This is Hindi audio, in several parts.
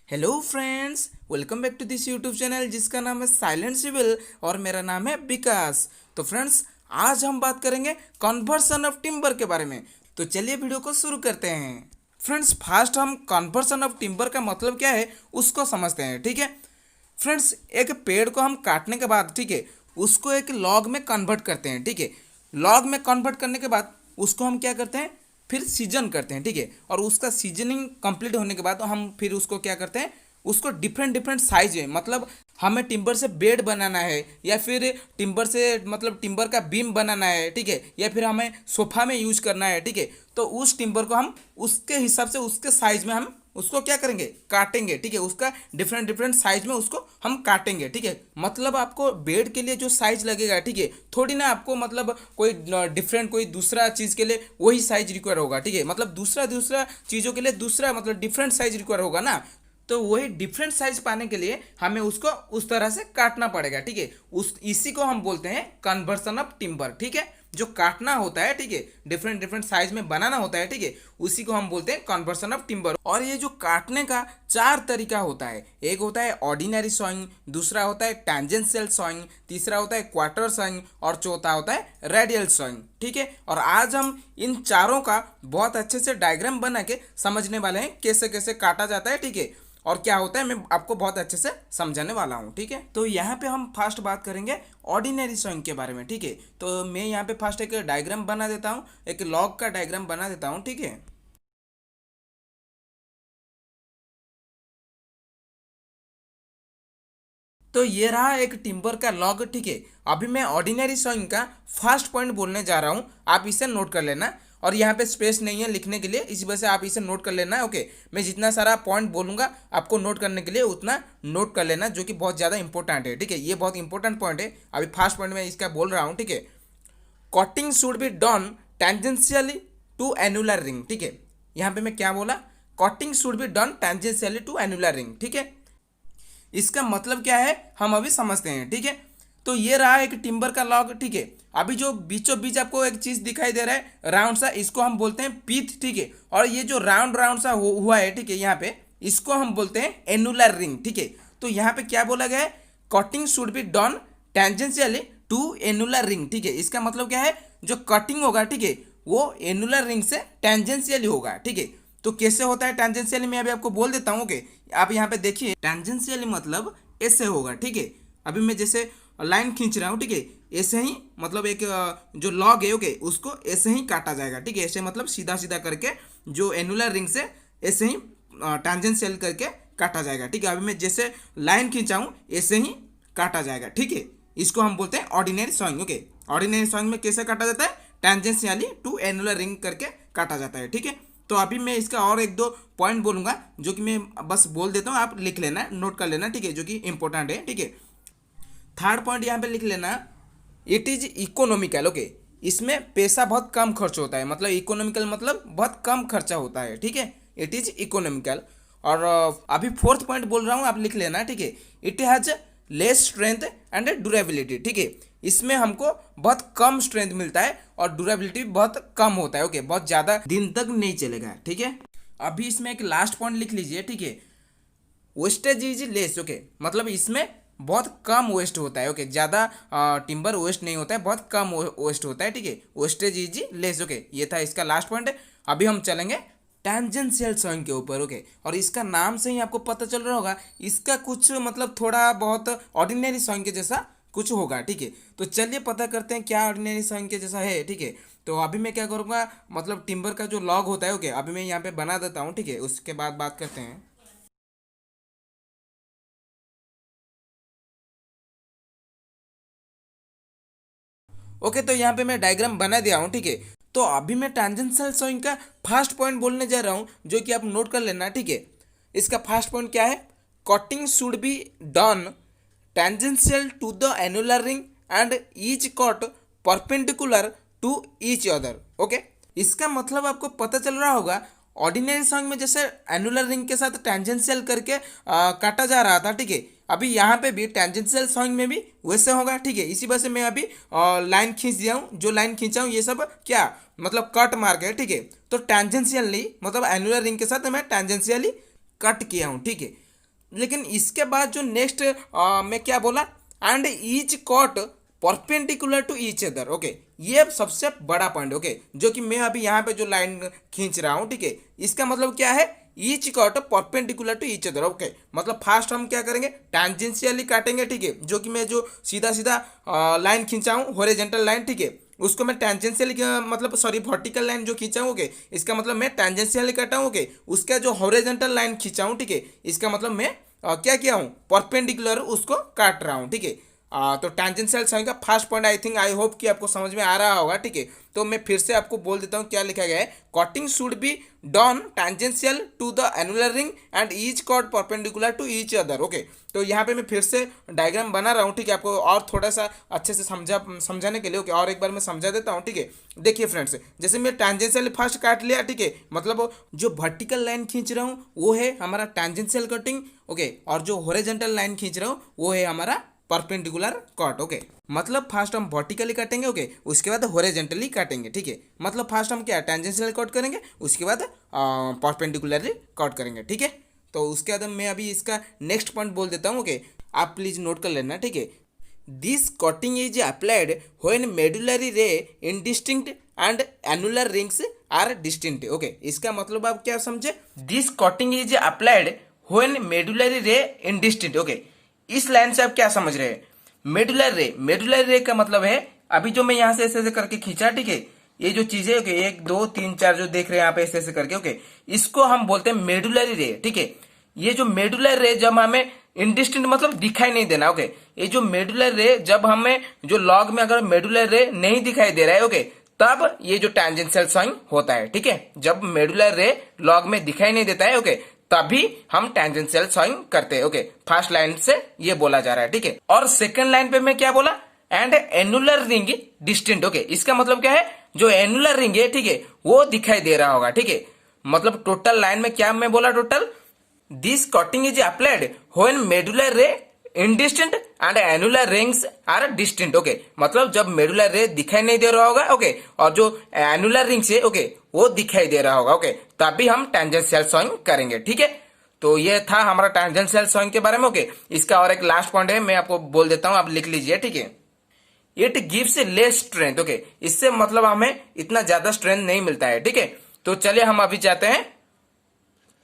Hello friends, welcome back to this YouTube channel जिसका नाम है साइलेंट सिविल और मेरा नाम है विकास। तो फ्रेंड्स, आज हम बात करेंगे कन्वर्सन ऑफ टिम्बर के बारे में। तो चलिए वीडियो को शुरू करते हैं। फ्रेंड्स, फर्स्ट हम कन्वर्सन ऑफ टिम्बर का मतलब क्या है उसको समझते हैं। ठीक है फ्रेंड्स, एक पेड़ को हम काटने के बाद, ठीक है, उसको एक लॉग में कन्वर्ट करते हैं। ठीक है, लॉग में कन्वर्ट करने के बाद उसको हम क्या करते हैं, फिर सीजन करते हैं। ठीक है, और उसका सीजनिंग कंप्लीट होने के बाद हम फिर उसको क्या करते हैं, उसको डिफरेंट डिफरेंट साइज में, मतलब हमें टिम्बर से बेड बनाना है या फिर टिम्बर से मतलब टिम्बर का बीम बनाना है, ठीक है, या फिर हमें सोफा में यूज करना है, ठीक है, तो उस टिम्बर को हम उसके हिसाब से उसके साइज में हम उसको क्या करेंगे, काटेंगे। ठीक है, उसका डिफरेंट डिफरेंट साइज में उसको हम काटेंगे। ठीक है, मतलब आपको बेड के लिए जो साइज लगेगा, ठीक है, थोड़ी ना आपको मतलब कोई डिफरेंट कोई दूसरा चीज़ के लिए वही साइज रिक्वायर होगा। ठीक है, मतलब दूसरा दूसरा चीज़ों के लिए दूसरा मतलब डिफरेंट साइज रिक्वायर होगा ना, तो वही डिफरेंट साइज पाने के लिए हमें उसको उस तरह से काटना पड़ेगा। ठीक है, उस इसी को हम बोलते हैं कन्वर्सन ऑफ टिम्बर। ठीक है, जो काटना होता है, ठीक है, डिफरेंट डिफरेंट साइज में बनाना होता है, ठीक है, उसी को हम बोलते हैं कन्वर्सन ऑफ टिम्बर। और ये जो काटने का चार तरीका होता है, एक होता है ऑर्डिनरी सॉइंग, दूसरा होता है टैंजेंशियल सॉइंग, तीसरा होता है क्वार्टर सॉइंग और चौथा होता है रेडियल सॉइंग। ठीक है, और आज हम इन चारों का बहुत अच्छे से डायग्राम बना के समझने वाले हैं कैसे कैसे काटा जाता है। ठीक है, और क्या होता है मैं आपको बहुत अच्छे से समझाने वाला हूँ। ठीक है, तो यहाँ पे हम फर्स्ट बात करेंगे ऑर्डिनरी सॉइंग के बारे में। ठीक है, तो मैं यहाँ पे फर्स्ट एक डायग्राम बना देता हूँ, एक लॉग का डायग्राम बना देता हूँ। ठीक है, तो ये रहा एक टिम्बर का लॉग। ठीक है, अभी मैं ऑर्डिनरी सॉइंग का फर्स्ट पॉइंट बोलने जा रहा हूँ, आप इसे नोट कर लेना। और यहाँ पे स्पेस नहीं है लिखने के लिए, इसी वजह से आप इसे नोट कर लेना। ओके, मैं जितना सारा पॉइंट बोलूँगा आपको नोट करने के लिए उतना नोट कर लेना, जो कि बहुत ज़्यादा इंपॉर्टेंट है। ठीक है, ये बहुत इंपॉर्टेंट पॉइंट है। अभी फर्स्ट पॉइंट में इसका बोल रहा हूँ। ठीक है, cutting should be done tangentially to annular ring. ठीक है, यहाँ पे मैं क्या बोला, cutting should be done tangentially to annular ring. ठीक है, इसका मतलब क्या है हम अभी समझते हैं। ठीक है, तो ये रहा एक टिम्बर का लॉग। ठीक है, अभी जो बीचों बीच आपको एक चीज दिखाई दे रहा है राउंड सा, इसको हम बोलते हैं पीथ। ठीक है, और ये जो राउंड राउंड सा हुआ है, ठीक है, यहाँ पे इसको हम बोलते हैं एनुलर रिंग। ठीक है, तो यहाँ पे क्या बोला गया है, cutting should be done tangentially to annular ring. ठीक है, इसका मतलब क्या है, जो कटिंग होगा, ठीक है, वो एनुलर रिंग से टेंजेंशियली होगा। ठीक है, तो कैसे होता है टेंजेंशियली, मैं अभी आपको बोल देता हूँ। ओके, आप यहाँ पे देखिए, टेंजेंशियली मतलब ऐसे होगा। ठीक है, अभी मैं जैसे लाइन खींच रहा हूँ, ठीक है, ऐसे ही मतलब एक जो लॉग है, ओके, उसको ऐसे ही काटा जाएगा। ठीक है, ऐसे मतलब सीधा सीधा करके जो एनुलर रिंग से ऐसे ही टेंजेंशियल करके काटा जाएगा। ठीक है, अभी मैं जैसे लाइन खींचा हूँ ऐसे ही काटा जाएगा। ठीक है, इसको हम बोलते हैं ordinary sawing. Okay, ordinary sawing में कैसे काटा जाता है, टेंजेंशियली टू एनुलर रिंग करके काटा जाता है। ठीक है, तो अभी मैं इसका और एक दो पॉइंट बोलूंगा, जो कि मैं बस बोल देता हूँ, आप लिख लेना, नोट कर लेना। ठीक है, जो कि इंपॉर्टेंट है। ठीक है, थर्ड पॉइंट यहाँ पे लिख लेना, इट इज इकोनॉमिकल। ओके, इसमें पैसा बहुत कम खर्च होता है, मतलब इकोनॉमिकल मतलब बहुत कम खर्चा होता है। ठीक है, इट इज इकोनॉमिकल। और अभी फोर्थ पॉइंट बोल रहा हूँ, आप लिख लेना। ठीक है, it has less strength and durability. ठीक है, इसमें हमको बहुत कम स्ट्रेंथ मिलता है और ड्यूरेबिलिटी बहुत कम होता है। ओके, बहुत ज़्यादा दिन तक नहीं चलेगा। ठीक है, अभी इसमें एक लास्ट पॉइंट लिख लीजिए। ठीक है, वेस्टेज इज लेस। ओके, मतलब इसमें बहुत कम वेस्ट होता है। ओके, ज़्यादा टिम्बर वेस्ट नहीं होता है, बहुत कम वेस्ट होता है। ठीक है, वेस्टेज इज लेस। ओके, ये था इसका लास्ट पॉइंट। अभी हम चलेंगे टेंजेंशियल सॉइंग के ऊपर। ओके, और इसका नाम से ही आपको पता चल रहा होगा, इसका कुछ मतलब थोड़ा बहुत ऑर्डिनरी सॉइंग के जैसा कुछ होगा। ठीक है, तो चलिए पता करते हैं क्या ऑर्डिनरी सॉइंग के जैसा है। ठीक है, तो अभी मैं क्या करूँगा, मतलब टिम्बर का जो लॉग होता है, ओके, अभी मैं यहाँ पे बना देता हूँ। ठीक है, उसके बाद बात करते हैं। ओके, तो यहाँ पे मैं डायग्राम बना दिया हूँ। ठीक है, तो अभी मैं टेंजेंशियल सॉइंग का फर्स्ट पॉइंट बोलने जा रहा हूँ, जो कि आप नोट कर लेना। ठीक है, इसका फर्स्ट पॉइंट क्या है, cutting should be done tangential to the annular ring and each cut perpendicular to each other. Okay, इसका मतलब आपको पता चल रहा होगा, ऑर्डिनरी सॉन्ग में जैसे एनुलर रिंग के साथ टेंजेंशियल करके काटा जा रहा था। ठीक है, अभी यहाँ पे भी टेंजेंशियल सॉन्ग में भी वैसे होगा। ठीक है, इसी वजह से मैं अभी लाइन खींच दिया हूँ, जो लाइन खींचा हूँ ये सब क्या मतलब कट मार्क है। ठीक है, तो टेंजेंशियली मतलब एनुलर रिंग के साथ मैं टेंजेंशियली कट किया हूँ। ठीक है, लेकिन इसके बाद जो नेक्स्ट मैं क्या बोला, and each cut perpendicular to each other. Okay, ये सबसे बड़ा पॉइंट। ओके, जो कि मैं अभी यहाँ पे जो लाइन खींच रहा हूँ, ठीक है, इसका मतलब क्या है, each cut perpendicular to each other. Okay, मतलब फास्ट हम क्या करेंगे, टैंजेंशियली काटेंगे, ठीक है, जो कि मैं जो सीधा सीधा लाइन खींचा हूँ, हॉरिजॉन्टल लाइन, ठीक है, उसको मैं टेंजेंशियल मतलब सॉरी वर्टिकल लाइन जो खींचा हूँ, ओके, इसका मतलब मैं टेंजेंशियल काटा हूँ। ओके, उसका जो हॉरिजॉन्टल लाइन खींचा हूँ, ठीक है, इसका मतलब मैं क्या किया हूँ, परपेंडिकुलर उसको काट रहा हूँ, ठीक है। तो टेंजेंशियल साइन का first point I think, I hope कि आपको समझ में आ रहा होगा, ठीक है। तो मैं फिर से आपको बोल देता हूँ क्या लिखा गया है, cutting should be done tangential to the annular ring and each cut perpendicular to each other. Okay, तो यहाँ पे मैं फिर से डायग्राम बना रहा हूँ, ठीक है, आपको और थोड़ा सा अच्छे से समझाने के लिए। ओके, और एक बार मैं समझा देता हूँ, ठीक है। देखिए फ्रेंड्स, जैसे मैं टेंजेंशियल फर्स्ट काट लिया, ठीक है, मतलब जो वर्टिकल लाइन खींच रहा हूँ वो है हमारा टेंजेंशियल कटिंग। ओके, और जो हॉरिजॉन्टल लाइन खींच रहा हूँ वो है हमारा परपेंडिकुलर कट। ओके, मतलब फर्स्ट हम वर्टिकली काटेंगे, ओके, उसके बाद हॉरिजॉन्टली काटेंगे, ठीक है। मतलब फर्स्ट हम क्या टेंजेंशियल कट करेंगे, उसके बाद परपेंडिकुलरली कट करेंगे, ठीक है। तो उसके बाद मैं अभी इसका नेक्स्ट पॉइंट बोल देता हूँ। ओके, आप प्लीज नोट कर लेना, ठीक है। This cutting is applied when medullary ray indistinct and annular rings are distinct. Okay, इसका मतलब आप क्या समझे, this cutting is applied when medullary ray indistinct. Okay, इस लाइन से आप क्या समझ रहे हैं, मेडुलर रे का मतलब है, अभी जो मैं यहाँ से ऐसे ऐसे करके खींचा, ठीक है, ये जो चीजें, ओके, 1 2 3 4 जो देख रहे हैं यहाँ पे ऐसे ऐसे करके, ओके, इसको हम बोलते हैं मेडुलरी रे, ठीक है। ये जो मेडुलर रे जब हमें इंडिस्टिंक्ट मतलब दिखाई नहीं देना, ओके, ये जो मेडुलर रे जब हमें जो लॉग में अगर मेडुलर रे नहीं दिखाई दे रहा है, ओके, तब ये जो टेंजेंशियल साइन होता है, ठीक है। जब मेडुलर रे लॉग में दिखाई नहीं देता है, ओके, तभी हम टेंजेंशियल साइन करते हैं। ओके, फर्स्ट लाइन से ये बोला जा रहा है, ठीक है। और सेकंड लाइन पे मैं क्या बोला, and annular ring distinct. Okay, इसका मतलब क्या है, जो एनुलर रिंग है, ठीक है, वो दिखाई दे रहा होगा, ठीक है। मतलब टोटल लाइन में क्या मैं बोला, total this cutting is applied when medullary ray indistinct and annular rings are distinct. Okay, मतलब जब मेडुलर रे दिखाई नहीं दे रहा होगा, ओके, और जो एनुलर रिंग्स है, ओके, वो दिखाई दे रहा होगा, ओके, तभी हम टेंजेंशियल साइन करेंगे, ठीक है। तो ये था हमारा टेंजेंशियल साइन के बारे में। ओके, इसका और एक लास्ट पॉइंट है, मैं आपको बोल देता हूं, आप लिख लीजिए, ठीक है। It gives less strength. Okay, इससे मतलब हमें इतना ज्यादा स्ट्रेंथ नहीं मिलता है, ठीक है। तो चलिए हम अभी जाते हैं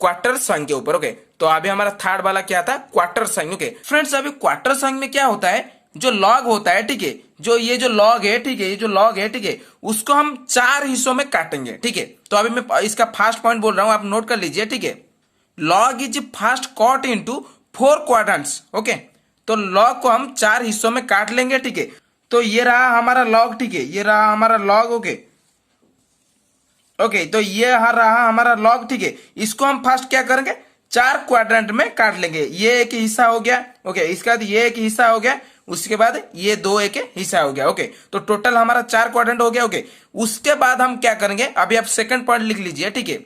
क्वार्टर साइन के ऊपर। ओके, तो अभी हमारा थर्ड वाला क्या था, क्वार्टर साइन। ओके फ्रेंड्स, अभी क्वार्टर साइन में क्या होता है, जो लॉग होता है, ठीक है, जो ये जो लॉग है, ठीक है, ये जो लॉग है, ठीक है, उसको हम 4 हिस्सों में काटेंगे, ठीक है। तो अभी मैं इसका फर्स्ट पॉइंट बोल रहा हूं, आप नोट कर लीजिए, ठीक है। Log is first cut into 4 quadrants. Okay, तो लॉग को हम 4 हिस्सों में काट लेंगे, ठीक है। तो ये रहा हमारा लॉग, ठीक है, ये रहा हमारा लॉग। ओके ओके, तो ये रहा हमारा लॉग, ठीक है। इसको हम फर्स्ट क्या करेंगे, 4 क्वाड्रेंट में काट लेंगे। ये एक हिस्सा हो गया, ओके, इसके बाद ये एक हिस्सा हो गया, उसके बाद ये 2 एक हिस्सा हो गया। ओके, तो टोटल हमारा 4 क्वाड्रेंट हो गया। ओके, उसके बाद हम क्या करेंगे, अभी आप सेकंड पॉइंट लिख लीजिए, ठीक है।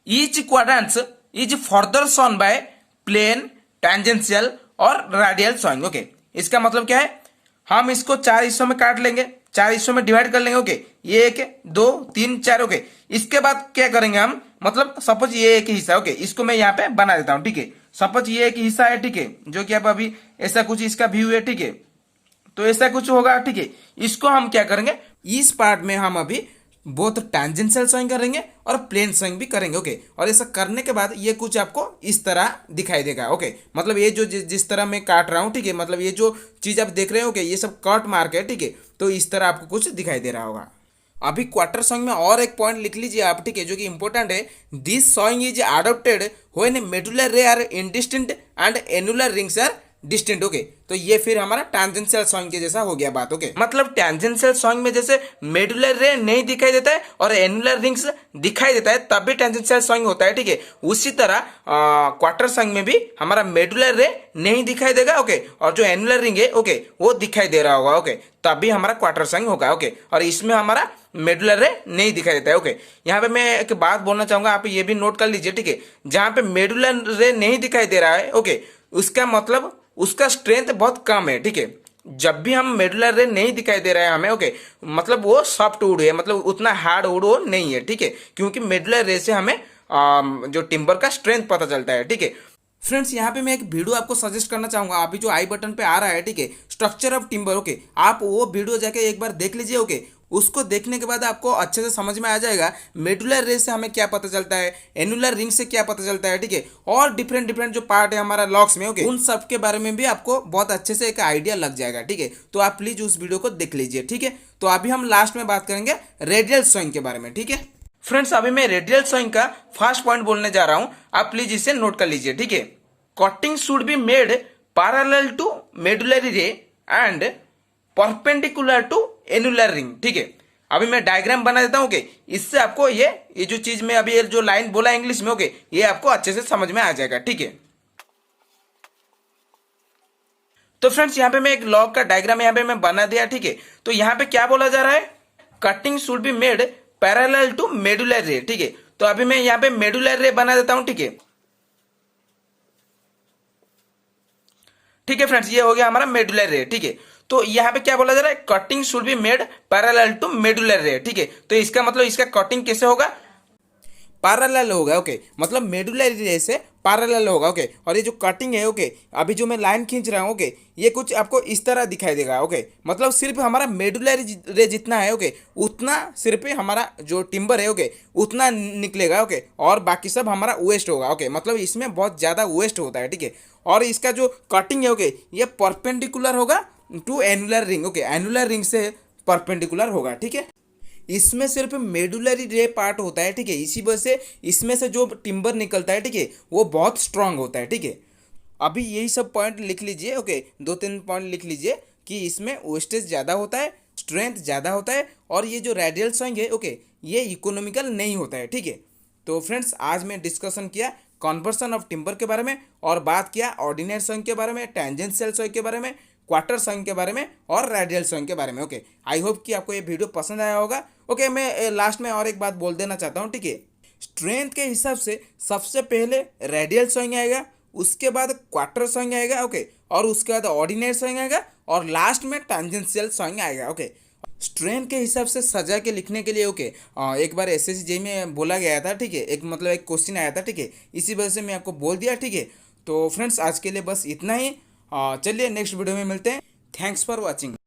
Each quadrants is further sawn by plain, tangential और रेडियल साइन। ओके, इसका मतलब क्या है, हम इसको 4 हिस्सों में काट लेंगे, 4 हिस्सों में डिवाइड कर लेंगे। ओके, ये 1 2 3 4। ओके, इसके बाद क्या करेंगे हम, मतलब सपोज ये एक हिस्सा, ओके, इसको मैं यहाँ पे बना देता हूँ, ठीक है। सपोज ये एक हिस्सा है, ठीक है, जो कि आप अभी ऐसा कुछ इसका व्यू है, ठीक है, तो ऐसा कुछ होगा, ठीक है। इसको हम क्या करेंगे, इस पार्ट में हम अभी बोथ टैंजेंशियल साइन करेंगे और प्लेन साइन भी करेंगे। ओके, और ऐसा करने के बाद ये कुछ आपको इस तरह दिखाई देगा। ओके, मतलब ये जो जिस तरह मैं काट रहा हूँ, ठीक है, मतलब ये जो चीज आप देख रहे हो, ओके, ये सब कट मार्क है, ठीक है। तो इस तरह आपको कुछ दिखाई दे रहा होगा। अभी क्वार्टर सॉन्ग में और एक पॉइंट लिख लीजिए आप, ठीक है, जो कि इंपॉर्टेंट है। This song is adopted when medullary ray are indistinct and annular rings are distant. Okay, तो ये फिर हमारा टैंजेंशियल सॉन्ग के जैसा हो गया बात। ओके, मतलब टैंजेंशियल सॉन्ग में जैसे मेडुलर रे नहीं दिखाई देता है और एनुलर रिंग्स दिखाई देता है, तब भी टैंजेंशियल सॉन्ग होता है, ठीक है। उसी तरह क्वार्टर सॉन्ग में भी हमारा मेडुलर रे नहीं दिखाई देगा, ओके, और जो एनुलर रिंग है, ओके, वो दिखाई दे रहा होगा, ओके, तभी हमारा क्वार्टर सॉन्ग होगा। ओके, और इसमें हमारा मेडुलर रे नहीं दिखाई देता है। ओके, यहाँ पे मैं एक बात बोलना चाहूंगा, आप ये भी नोट कर लीजिए, ठीक है। जहां पे मेडुलर रे नहीं दिखाई दे रहा है, ओके, उसका मतलब उसका स्ट्रेंथ बहुत कम है, ठीक है। जब भी हम मेडुलर रे नहीं दिखाई दे रहा है हमें, ओके, मतलब वो सॉफ्ट वुड है, मतलब उतना हार्ड वुड वो नहीं है, ठीक है, क्योंकि मेडुलर रे से हमें जो टिम्बर का स्ट्रेंथ पता चलता है, ठीक है। फ्रेंड्स यहाँ पे मैं एक वीडियो आपको सजेस्ट करना चाहूंगा, अभी जो आई बटन पे आ रहा है, ठीक है, स्ट्रक्चर ऑफ टिम्बर, ओके, आप वो वीडियो जाके एक बार देख लीजिए, ओके। उसको देखने के बाद आपको अच्छे से समझ में आ जाएगा मेडुलर रे से हमें क्या पता चलता है, एनुलर रिंग से क्या पता चलता है, ठीक है, और डिफरेंट डिफरेंट जो पार्ट है हमारा लॉक्स में, ओके, उन सब के बारे में भी आपको बहुत अच्छे से एक आइडिया लग जाएगा, ठीक है। तो आप प्लीज उस वीडियो को देख लीजिए, ठीक है। तो अभी हम लास्ट में बात करेंगे रेडियल स्वइंग के बारे में, ठीक है। फ्रेंड्स अभी मैं रेडियल स्वइंग का फर्स्ट पॉइंट बोलने जा रहा हूं, आप प्लीज इसे नोट कर लीजिए, ठीक है। Cutting should be made parallel to medullary ray and perpendicular to annular ring, ठीक है। अभी मैं डायग्राम बना देता हूं, ओके, इससे आपको ये जो चीज में अभी ये जो लाइन बोला इंग्लिश में, ओके, ये आपको अच्छे से समझ में आ जाएगा, ठीक है। तो फ्रेंड्स यहाँ पे मैं एक लॉग का डायग्राम यहाँ पे मैं बना दिया, ठीक है। तो यहाँ पे क्या बोला जा रहा है, cutting should be made parallel to medullary ray, ठीक है। तो अभी मैं यहाँ पे मेडुलर रे बना देता हूं, ठीक है। ठीक है फ्रेंड्स, ये हो गया हमारा मेडुलर रे, ठीक है। तो यहाँ पे क्या बोला जा रहा है, cutting should be made parallel to medullary ray, ठीक है। तो इसका मतलब इसका कटिंग कैसे होगा, पैरेलल होगा, ओके, मतलब मेडुलरी रे से पैरेलल होगा, ओके। और ये जो कटिंग है, ओके, अभी जो मैं लाइन खींच रहा हूँ, ओके, ये कुछ आपको इस तरह दिखाई देगा, ओके, मतलब सिर्फ हमारा मेडुलरी रे जितना है, ओके, उतना सिर्फ हमारा जो टिम्बर है, ओके, उतना निकलेगा, ओके, और बाकी सब हमारा वेस्ट होगा, ओके, मतलब इसमें बहुत ज़्यादा वेस्ट होता है, ठीक है। और इसका जो कटिंग है, ओके, ये परपेंडिकुलर होगा to annular ring, okay, annular ring से परपेंडिकुलर होगा, ठीक है। इसमें सिर्फ मेडुलरी रे पार्ट होता है, ठीक है, इसी वजह से इसमें से जो टिम्बर निकलता है, ठीक है, वो बहुत स्ट्रांग होता है, ठीक है। अभी यही सब पॉइंट लिख लीजिए, ओके, दो तीन पॉइंट लिख लीजिए कि इसमें वेस्टेज ज़्यादा होता है, स्ट्रेंथ ज़्यादा होता है, और ये जो रेडियल स्वइंग है, ओके, ये इकोनॉमिकल नहीं होता है, ठीक है। तो फ्रेंड्स आज मैं डिस्कशन किया कन्वर्सन ऑफ टिम्बर के बारे में, और बात किया ऑर्डिनरी स्वइंग के बारे में, टेंजेंशियल स्वइंग के बारे में, क्वार्टर स्वइंग के बारे में, और रेडियल स्वइंग के बारे में, ओके। आई होप कि आपको ये वीडियो पसंद आया होगा, ओके। मैं लास्ट में और एक बात बोल देना चाहता हूँ, ठीक है। स्ट्रेंथ के हिसाब से सबसे पहले रेडियल स्वइंग आएगा, उसके बाद क्वार्टर स्वइंग आएगा, ओके, और उसके बाद ऑर्डिनरी स्वइंग आएगा, और लास्ट में टेंजेंशियल स्वइंग आएगा, ओके। स्ट्रेंथ के हिसाब से सजा के लिखने के लिए, ओके, एक बार एसएससी जेईई में बोला गया था, ठीक है, एक मतलब एक क्वेश्चन आया था, ठीक है, इसी वजह से मैं आपको बोल दिया, ठीक है। तो फ्रेंड्स आज के लिए बस इतना ही, चलिए नेक्स्ट वीडियो में मिलते हैं। Thanks for watching.